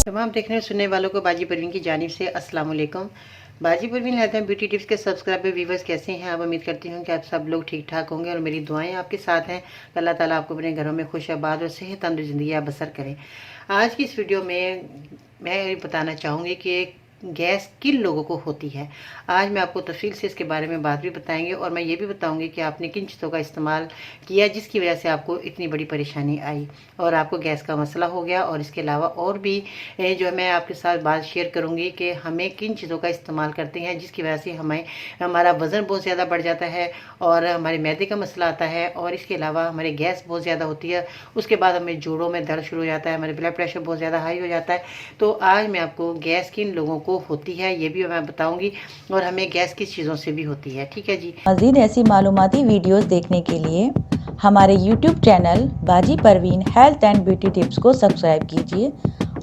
तमाम देखने और सुनने वालों को बाजी परवीन की जानिब से अस्सलाम वालेकुम। बाजी Parveen health and beauty tips के सब्सक्राइबर व्यूवर्स कैसे हैं आप? उम्मीद करती हूँ कि आप सब लोग ठीक ठाक होंगे और मेरी दुआएं आपके साथ हैं। अल्लाह ताला आपको अपने घरों में खुश आबाद और सेहत तंदुरुस्त ज़िंदगी आप बसर करें। आज की इस वीडियो में मैं ये बताना चाहूँगी कि गैस किन लोगों को होती है। आज मैं आपको तफसील से इसके बारे में बात भी बताएंगे और मैं ये भी बताऊंगी कि आपने किन चीज़ों का इस्तेमाल किया जिसकी वजह से आपको इतनी बड़ी परेशानी आई और आपको गैस का मसला हो गया। और इसके अलावा और भी जो है मैं आपके साथ बात शेयर करूंगी कि हमें किन चीज़ों का इस्तेमाल करते हैं जिसकी वजह से हमारा वज़न बहुत ज़्यादा बढ़ जाता है और हमारे मैदे का मसला आता है और इसके अलावा हमारे गैस बहुत ज़्यादा होती है। उसके बाद हमें जोड़ों में दर्द शुरू हो जाता है, हमारे ब्लड प्रेशर बहुत ज़्यादा हाई हो जाता है। तो आज मैं आपको गैस किन लोगों को होती है ये भी मैं बताऊंगी और हमें गैस किस चीज़ों से भी होती है। ठीक है जी। मज़ीद ऐसी मालूमाती वीडियोस देखने के लिए हमारे YouTube चैनल बाजी Parveen health and beauty tips को सब्सक्राइब कीजिए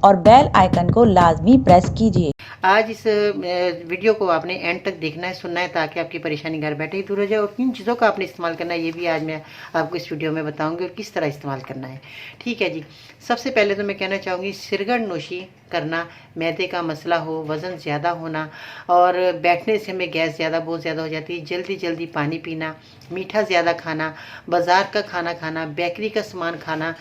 और बेल आइकन को लाजमी प्रेस कीजिए। आज इस वीडियो को आपने एंड तक देखना है, सुनना है ताकि आपकी परेशानी घर बैठे ही दूर हो जाए। और किन चीज़ों का आपने इस्तेमाल करना है ये भी आज मैं आपको इस वीडियो में बताऊंगी और किस तरह इस्तेमाल करना है। ठीक है जी। सबसे पहले तो मैं कहना चाहूँगी सिरगढ़ नोशी करना, मैदे का मसला हो, वज़न ज़्यादा होना और बैठने से हमें गैस बहुत ज़्यादा हो जाती है, जल्दी जल्दी पानी पीना, मीठा ज़्यादा खाना, बाज़ार का खाना खाना, बेकरी का सामान खाना,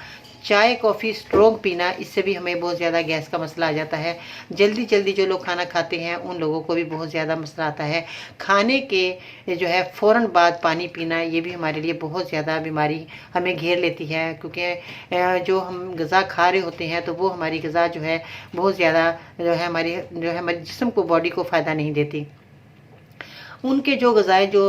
चाय कॉफ़ी स्ट्रोंग पीना, इससे भी हमें बहुत ज़्यादा गैस का मसला आ जाता है। जल्दी जल्दी जो लोग खाना खाते हैं उन लोगों को भी बहुत ज़्यादा मसला आता है। खाने के जो है फ़ौरन बाद पानी पीना, ये भी हमारे लिए बहुत ज़्यादा बीमारी हमें घेर लेती है क्योंकि जो हम ग़िज़ा खा रहे होते हैं तो वो हमारी ग़िज़ा जो है बहुत ज़्यादा जो है हमारे जिस्म को, बॉडी को फ़ायदा नहीं देती। उनके जो ग़िज़ाएँ जो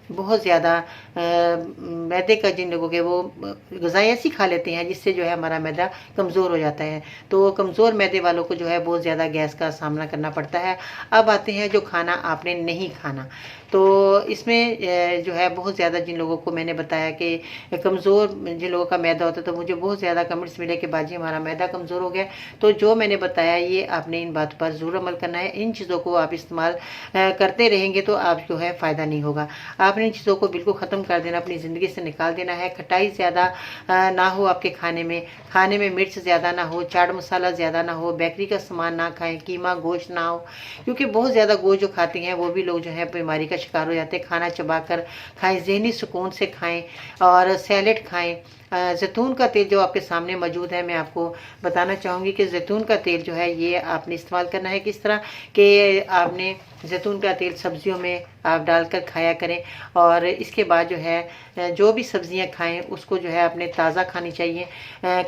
बहुत ज़्यादा मैदे का जिन लोगों के वो ग़िज़ाएँ ऐसी खा लेते हैं जिससे जो है हमारा मैदा कमज़ोर हो जाता है। तो कमज़ोर मैदे वालों को जो है बहुत ज़्यादा गैस का सामना करना पड़ता है। अब आते हैं जो खाना आपने नहीं खाना, तो इसमें जो है बहुत ज़्यादा जिन लोगों को मैंने बताया कि कमज़ोर जिन लोगों का मैदा होता है, तो मुझे बहुत ज़्यादा कमेंट्स मिले कि बाजी हमारा मैदा कमज़ोर हो गया। तो जो मैंने बताया ये आपने इन बातों पर ज़रूर अमल करना है। इन चीज़ों को आप इस्तेमाल करते रहेंगे तो आप जो है फ़ायदा नहीं होगा। आपने इन चीज़ों को बिल्कुल ख़त्म कर देना, अपनी ज़िंदगी से निकाल देना है। खटाई ज़्यादा ना हो आपके खाने में मिर्च ज़्यादा ना हो, चाट मसाला ज़्यादा ना हो, बेकरी का सामान ना खाएं, कीमा गोश्त ना हो, क्योंकि बहुत ज़्यादा गोश्त जो खाते हैं वो भी लोग जो है बीमारी का शिकार हो जाते हैं। खाना चबा कर खाएँ, ज़हनी सुकून से खाएँ और सैलेड खाएँ। जैतून का तेल जो आपके सामने मौजूद है, मैं आपको बताना चाहूँगी कि जैतून का तेल जो है ये आपने इस्तेमाल करना है। किस तरह कि आपने जैतून का तेल सब्जियों में आप डालकर खाया करें और इसके बाद जो है जो भी सब्जियां खाएं उसको जो है आपने ताज़ा खानी चाहिए।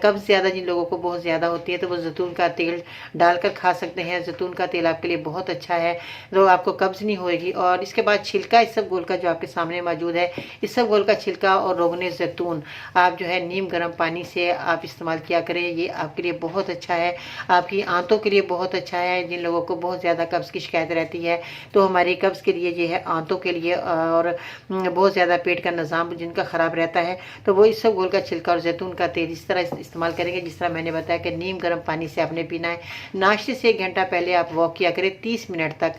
कब्ज़ ज़्यादा जिन लोगों को बहुत ज़्यादा होती है तो वो जैतून का तेल डालकर खा सकते हैं। जैतून का तेल आपके लिए बहुत अच्छा है, तो आपको कब्ज़ नहीं होएगी। और इसके बाद छिलका इसबगोल का जो आपके सामने मौजूद है, इसबगोल का छिलका और रोगने ज़ैतून आप जो है नीम गर्म पानी से आप इस्तेमाल किया करें। ये आपके लिए बहुत अच्छा है, आपकी आंतों के लिए बहुत अच्छा है। जिन लोगों को बहुत ज़्यादा कब्ज़ की शिकायत रहती है तो हमारी कब्ज़ के लिए ये है, आंतों के लिए और बहुत ज़्यादा पेट का निज़ाम जिनका ख़राब रहता है तो वो इसबगोल का छिलका और जैतून का तेल इस तरह इस्तेमाल करेंगे जिस तरह मैंने बताया कि नीम गर्म पानी से आपने पीना है। नाश्ते से 1 घंटा पहले आप वॉक किया करें 30 मिनट तक।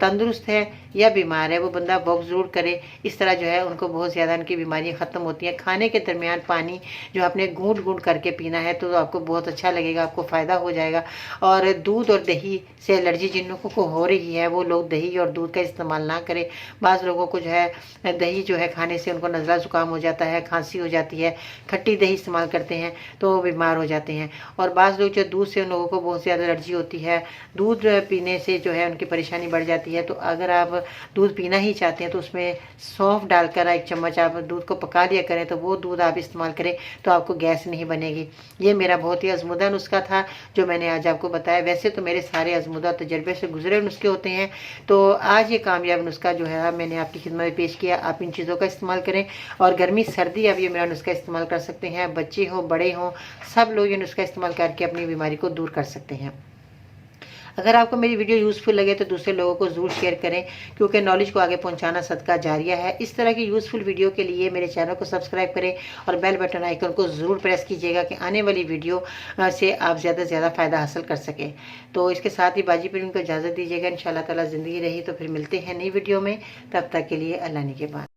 तंदुरुस्त है या बीमार है वो बंदा वॉक ज़रूर करे। इस तरह जो है उनको बहुत ज़्यादा उनकी बीमारियाँ ख़त्म होती हैं। खाने के दरमियान पानी जो आपने घूंट घूंट करके पीना है तो आपको बहुत अच्छा लगेगा, आपको फ़ायदा हो जाएगा। और दूध और दही से एलर्जी जिन लोगों को हो रही है वो लोग दही और दूध का इस्तेमाल ना करें। बाज़ लोगों को जो है दही जो है खाने से उनको नज़ला ज़ुकाम हो जाता है, खांसी हो जाती है, खट्टी दही इस्तेमाल करते हैं तो बीमार हो जाते हैं। और बाज़ लोग जो दूध से उन लोगों को बहुत ज़्यादा एलर्जी होती है, दूध पीने से जो है उनकी परेशानी बढ़ जाती है। तो अगर आप दूध पीना ही चाहते हैं तो उसमें सौंफ डालकर 1 चम्मच आप दूध को पका लिया करें, तो वो दूध आप इस्तेमाल करें तो आपको गैस नहीं बनेगी। ये मेरा बहुत ही आज़मूदा नुस्खा था जो मैंने आज आपको बताया। वैसे तो मेरे सारे आज़मूदा तजर्बे से गुजरे नुस्खे होते हैं, तो आज ये कामयाब नुस्खा जो है मैंने आपकी खिदमत में पेश किया। आप इन चीज़ों का इस्तेमाल करें और गर्मी सर्दी आप ये मेरा नुस्खा इस्तेमाल कर सकते हैं। बच्चे हों बड़े हों सब लोग ये नुस्खा इस्तेमाल करके अपनी बीमारी को दूर कर सकते हैं। अगर आपको मेरी वीडियो यूज़फुल लगे तो दूसरे लोगों को ज़रूर शेयर करें क्योंकि नॉलेज को आगे पहुंचाना सदका जारिया है। इस तरह की यूज़फुल वीडियो के लिए मेरे चैनल को सब्सक्राइब करें और बेल बटन आइकन को ज़रूर प्रेस कीजिएगा कि आने वाली वीडियो से आप ज़्यादा से ज़्यादा फ़ायदा हासिल कर सकें। तो इसके साथ ही बाजी परवीन को इजाज़त दीजिएगा। इंशाअल्लाह ताला ज़िंदगी रही तो फिर मिलते हैं नई वीडियो में। तब तक के लिए अल्लाह ने के बाद।